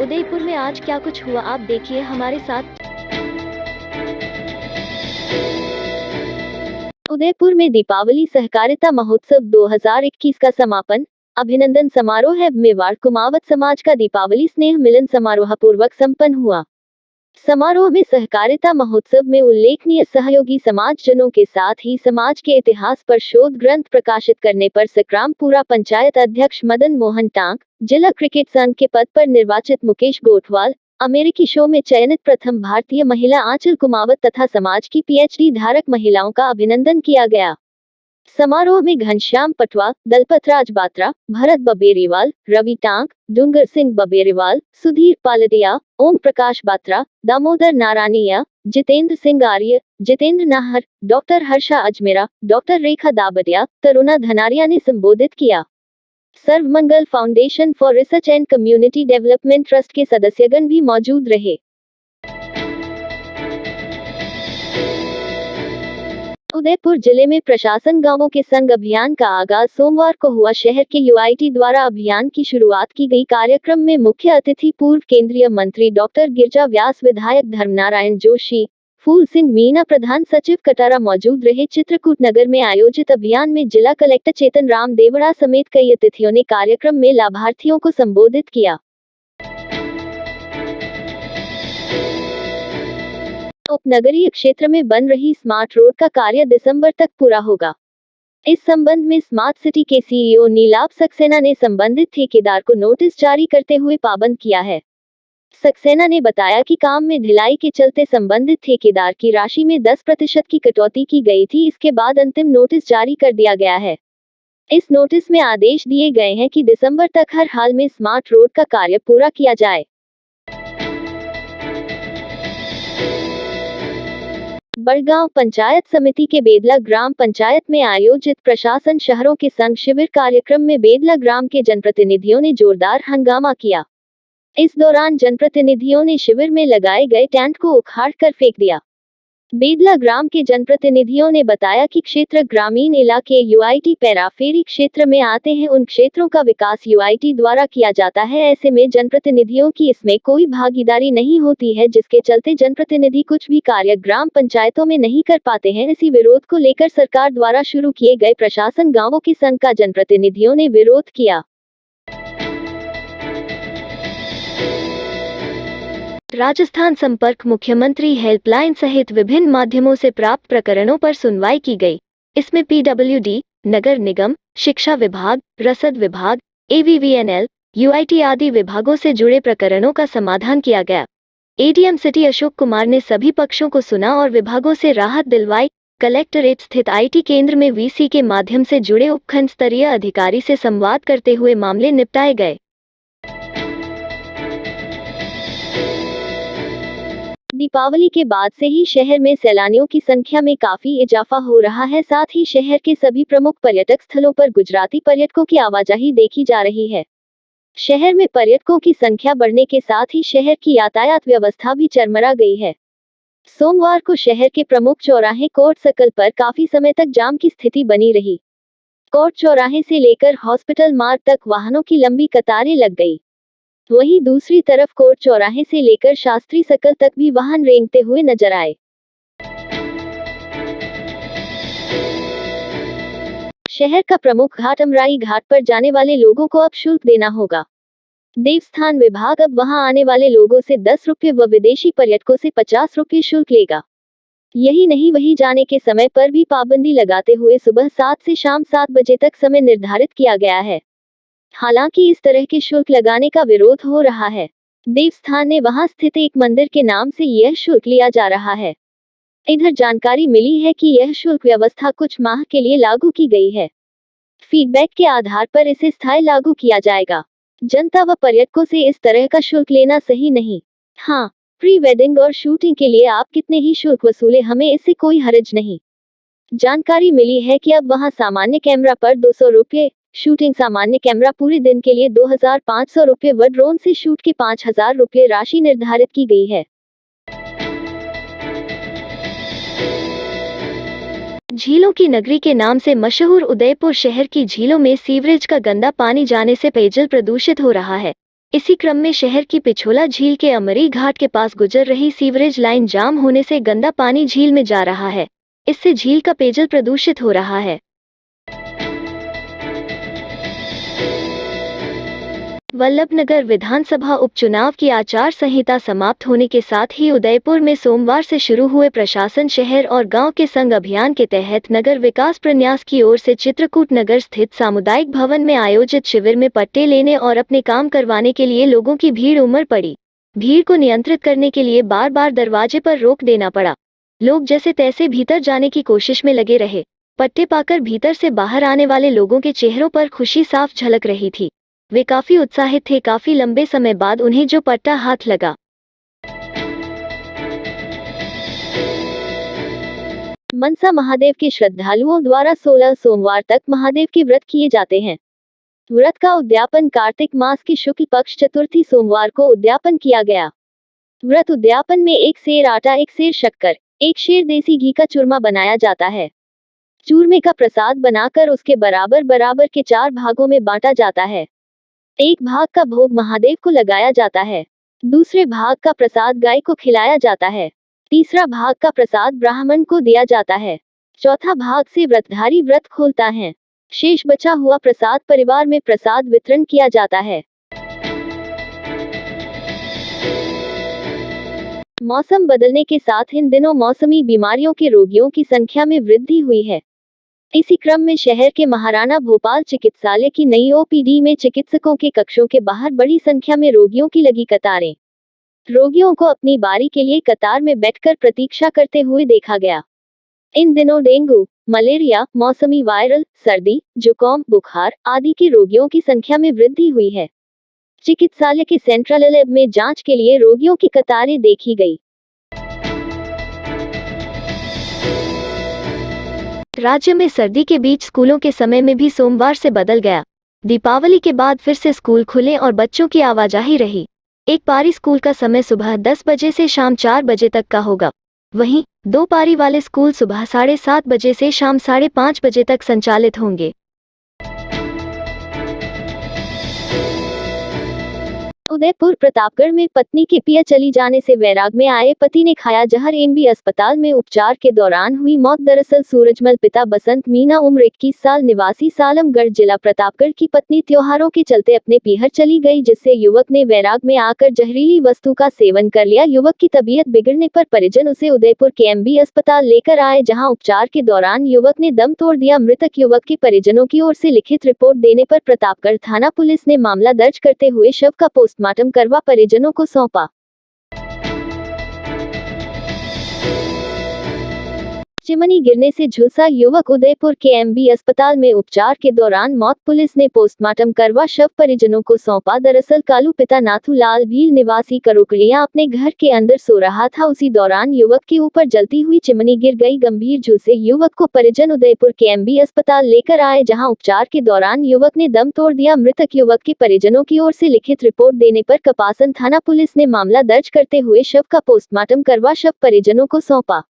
उदयपुर में आज क्या कुछ हुआ, आप देखिए हमारे साथ। उदयपुर में दीपावली सहकारिता महोत्सव 2021 का समापन, अभिनंदन समारोह है। मेवाड़ कुमावत समाज का दीपावली स्नेह मिलन समारोह पूर्वक संपन्न हुआ। समारोह में सहकारिता महोत्सव में उल्लेखनीय सहयोगी समाजजनों के साथ ही समाज के इतिहास पर शोध ग्रंथ प्रकाशित करने पर सकरामपुरा पंचायत अध्यक्ष मदन मोहन टांक, जिला क्रिकेट संघ के पद पर निर्वाचित मुकेश गोठवाल, अमेरिकी शो में चयनित प्रथम भारतीय महिला आंचल कुमावत तथा समाज की पीएचडी धारक महिलाओं का अभिनंदन किया गया। समारोह में घनश्याम पटवा, दलपतराज बात्रा, भरत बबेरीवाल, रवि टांक, डूंगर सिंह बबेरीवाल, सुधीर पालदिया, ओम प्रकाश बात्रा, दामोदर नारायणिया, जितेंद्र सिंह आर्य, जितेंद्र नाहर, डॉक्टर हर्षा अजमेरा, डॉक्टर रेखा दाबडिया, तरुणा धनारिया ने संबोधित किया। Sarvamangal foundation for research and community development trust के सदस्यगण भी मौजूद रहे। उदयपुर जिले में प्रशासन गांवों के संग अभियान का आगाज सोमवार को हुआ। शहर के यूआईटी द्वारा अभियान की शुरुआत की गई। कार्यक्रम में मुख्य अतिथि पूर्व केंद्रीय मंत्री डॉक्टर गिरिजा व्यास, विधायक धर्मनारायण जोशी, फूल सिंह मीणा, प्रधान सचिव कटारा मौजूद रहे। चित्रकूट नगर में आयोजित अभियान में जिला कलेक्टर चेतन राम देवड़ा समेत कई अतिथियों ने कार्यक्रम में लाभार्थियों को संबोधित किया। उपनगरीय क्षेत्र में बन रही स्मार्ट रोड का कार्य दिसंबर तक पूरा होगा। इस संबंध में स्मार्ट सिटी के सीईओ नीलाभ सक्सेना ने संबंधित ठेकेदार को नोटिस जारी करते हुए पाबंद किया है। सक्सेना ने बताया कि काम में ढिलाई के चलते संबंधित ठेकेदार की राशि में 10% की कटौती की गई थी। इसके बाद अंतिम नोटिस जारी कर दिया गया है। इस नोटिस में आदेश दिए गए हैं कि दिसंबर तक हर हाल में स्मार्ट रोड का कार्य पूरा किया जाए। बड़गांव पंचायत समिति के बेदला ग्राम पंचायत में आयोजित प्रशासन शहरों के संग शिविर कार्यक्रम में बेदला ग्राम के जनप्रतिनिधियों ने जोरदार हंगामा किया। इस दौरान जनप्रतिनिधियों ने शिविर में लगाए गए टेंट को उखाड़ कर फेंक दिया। बेदला ग्राम के जनप्रतिनिधियों ने बताया कि क्षेत्र ग्रामीण इलाके यूआईटी पैराफेरी क्षेत्र में आते हैं। उन क्षेत्रों का विकास यूआईटी द्वारा किया जाता है। ऐसे में जनप्रतिनिधियों की इसमें कोई भागीदारी नहीं होती है, जिसके चलते जनप्रतिनिधि कुछ भी कार्य ग्राम पंचायतों में नहीं कर पाते हैं। इसी विरोध को लेकर सरकार द्वारा शुरू किए गए प्रशासन गांवों के संघ का जनप्रतिनिधियों ने विरोध किया। राजस्थान संपर्क मुख्यमंत्री हेल्पलाइन सहित विभिन्न माध्यमों से प्राप्त प्रकरणों पर सुनवाई की गई। इसमें पीडब्ल्यूडी, नगर निगम, शिक्षा विभाग, रसद विभाग, एवीवीएनएल, यूआईटी आदि विभागों से जुड़े प्रकरणों का समाधान किया गया। एडीएम सिटी अशोक कुमार ने सभी पक्षों को सुना और विभागों से राहत दिलवाई। कलेक्टरेट स्थित आईटी केंद्र में वीसी के माध्यम से जुड़े उपखंड स्तरीय अधिकारी से संवाद करते हुए मामले निपटाए गए। दीपावली के बाद से ही शहर में सैलानियों की संख्या में काफी इजाफा हो रहा है। साथ ही शहर के सभी प्रमुख पर्यटक स्थलों पर गुजराती पर्यटकों की आवाजाही देखी जा रही है। शहर में पर्यटकों की संख्या बढ़ने के साथ ही शहर की यातायात व्यवस्था भी चरमरा गई है। सोमवार को शहर के प्रमुख चौराहे कोर्ट सर्कल पर काफी समय तक जाम की स्थिति बनी रही। कोर्ट चौराहे से लेकर हॉस्पिटल मार्ग तक वाहनों की लंबी कतारें लग गई। वहीं दूसरी तरफ कोर्ट चौराहे से लेकर शास्त्री सर्कल तक भी वाहन रेंगते हुए नजर आए। शहर का प्रमुख घाट अमराई घाट पर जाने वाले लोगों को अब शुल्क देना होगा। देवस्थान विभाग अब वहां आने वाले लोगों से 10 रुपये व विदेशी पर्यटकों से 50 रुपये शुल्क लेगा। यही नहीं, वहीं जाने के समय पर भी पाबंदी लगाते हुए सुबह 7 से शाम 7 बजे तक समय निर्धारित किया गया है। हालांकि इस तरह के शुल्क लगाने का विरोध हो रहा है। देवस्थान ने वहां स्थित एक मंदिर के नाम से यह शुल्क लिया जा रहा है। इधर जानकारी मिली है कि यह शुल्क व्यवस्था कुछ माह के लिए लागू की गई है। फीडबैक के आधार पर इसे स्थायी लागू किया जाएगा। जनता व पर्यटकों से इस तरह का शुल्क लेना सही नहीं। हाँ, प्री वेडिंग और शूटिंग के लिए आप कितने ही शुल्क वसूले, हमें इससे कोई हर्ज नहीं। जानकारी मिली है कि अब वहां सामान्य कैमरा पर 200 रुपये, शूटिंग सामान्य कैमरा पूरे दिन के लिए 2500 रुपये व ड्रोन से शूट के 5000 रुपये राशि निर्धारित की गई है। झीलों की नगरी के नाम से मशहूर उदयपुर शहर की झीलों में सीवरेज का गंदा पानी जाने से पेयजल प्रदूषित हो रहा है। इसी क्रम में शहर की पिछोला झील के अमरी घाट के पास गुजर रही सीवरेज लाइन जाम होने से गंदा पानी झील में जा रहा है। इससे झील का पेयजल प्रदूषित हो रहा है। वल्लभनगर विधानसभा उपचुनाव की आचार संहिता समाप्त होने के साथ ही उदयपुर में सोमवार से शुरू हुए प्रशासन शहर और गांव के संग अभियान के तहत नगर विकास प्रन्यास की ओर से चित्रकूट नगर स्थित सामुदायिक भवन में आयोजित शिविर में पट्टे लेने और अपने काम करवाने के लिए लोगों की भीड़ उमड़ पड़ी। भीड़ को नियंत्रित करने के लिए बार बार दरवाजे पर रोक देना पड़ा। लोग जैसे तैसे भीतर जाने की कोशिश में लगे रहे। पट्टे पाकर भीतर से बाहर आने वाले लोगों के चेहरों पर खुशी साफ झलक रही थी। वे काफी उत्साहित थे। काफी लंबे समय बाद उन्हें जो पट्टा हाथ लगा। मनसा महादेव के श्रद्धालुओं द्वारा 16 सोमवार तक महादेव के व्रत किए जाते हैं। व्रत का उद्यापन कार्तिक मास की शुक्ल पक्ष चतुर्थी सोमवार को उद्यापन किया गया। व्रत उद्यापन में 1 सेर आटा, 1 सेर शक्कर, 1 सेर देसी घी का चूरमा बनाया जाता है। चूरमे का प्रसाद बनाकर उसके बराबर बराबर के 4 भागों में बांटा जाता है। एक भाग का भोग महादेव को लगाया जाता है। दूसरे भाग का प्रसाद गाय को खिलाया जाता है। तीसरा भाग का प्रसाद ब्राह्मण को दिया जाता है। चौथा भाग से व्रतधारी व्रत खोलता है। शेष बचा हुआ प्रसाद परिवार में प्रसाद वितरण किया जाता है। मौसम बदलने के साथ इन दिनों मौसमी बीमारियों के रोगियों की संख्या में वृद्धि हुई है। इसी क्रम में शहर के महाराणा भोपाल चिकित्सालय की नई ओपीडी में चिकित्सकों के कक्षों के बाहर बड़ी संख्या में रोगियों की लगी कतारें। रोगियों को अपनी बारी के लिए कतार में बैठकर प्रतीक्षा करते हुए देखा गया। इन दिनों डेंगू, मलेरिया, मौसमी वायरल, सर्दी, जुकाम, बुखार आदि के रोगियों की संख्या में वृद्धि हुई है। चिकित्सालय के सेंट्रल लैब में जांच के लिए रोगियों की कतारें देखी गई। राज्य में सर्दी के बीच स्कूलों के समय में भी सोमवार से बदल गया। दीपावली के बाद फिर से स्कूल खुले और बच्चों की आवाजाही रही। एक पारी स्कूल का समय सुबह 10 बजे से शाम 4 बजे तक का होगा। वहीं 2 पारी वाले स्कूल सुबह 7:30 बजे से शाम 5:30 बजे तक संचालित होंगे। उदयपुर प्रतापगढ़ में पत्नी के पिया चली जाने से वैराग में आए पति ने खाया जहर। एमबी अस्पताल में उपचार के दौरान हुई मौत। दरअसल सूरजमल पिता बसंत मीना उम्र 21 साल निवासी सालमगढ़ जिला प्रतापगढ़ की पत्नी त्योहारों के चलते अपने पीहर चली गई, जिससे युवक ने वैराग में आकर जहरीली वस्तु का सेवन कर लिया। युवक की तबीयत बिगड़ने पर परिजन उसे उदयपुर के एमबी अस्पताल लेकर आए, जहाँ उपचार के दौरान युवक ने दम तोड़ दिया। मृतक युवक के परिजनों की ओर से लिखित रिपोर्ट देने पर प्रतापगढ़ थाना पुलिस ने मामला दर्ज करते हुए शव का पोस्टमार्टम करवा परिजनों को सौंपा। चिमनी गिरने से झुलसा युवक उदयपुर के एमबी अस्पताल में उपचार के दौरान मौत। पुलिस ने पोस्टमार्टम करवा शव परिजनों को सौंपा। दरअसल कालू पिता नाथूलाल भील निवासी करोकड़िया अपने घर के अंदर सो रहा था। उसी दौरान युवक के ऊपर जलती हुई चिमनी गिर गई। गंभीर झुलसे युवक को परिजन उदयपुर के एमबी अस्पताल लेकर आए, जहां उपचार के दौरान युवक ने दम तोड़ दिया। मृतक युवक के परिजनों की ओर से लिखित रिपोर्ट देने पर कपासन थाना पुलिस ने मामला दर्ज करते हुए शव का पोस्टमार्टम करवा शव परिजनों को सौंपा।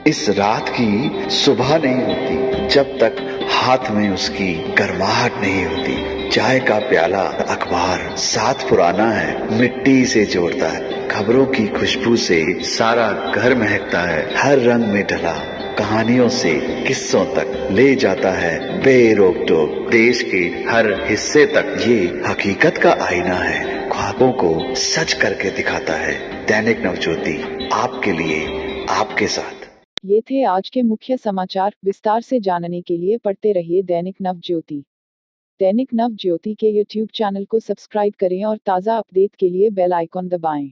इस रात की सुबह नहीं होती जब तक हाथ में उसकी गर्माहट नहीं होती। चाय का प्याला, अखबार साथ पुराना है, मिट्टी से जोड़ता है। खबरों की खुशबू से सारा घर महकता है। हर रंग में ढला कहानियों से किस्सों तक ले जाता है बेरोक टोक। देश के हर हिस्से तक ये हकीकत का आईना है। ख्वाबों को सच करके दिखाता है। दैनिक नवज्योति, आपके लिए, आपके साथ। ये थे आज के मुख्य समाचार। विस्तार से जानने के लिए पढ़ते रहिए दैनिक नवज्योति। दैनिक नवज्योति के YouTube चैनल को सब्सक्राइब करें और ताज़ा अपडेट के लिए बेल आइकॉन दबाएं।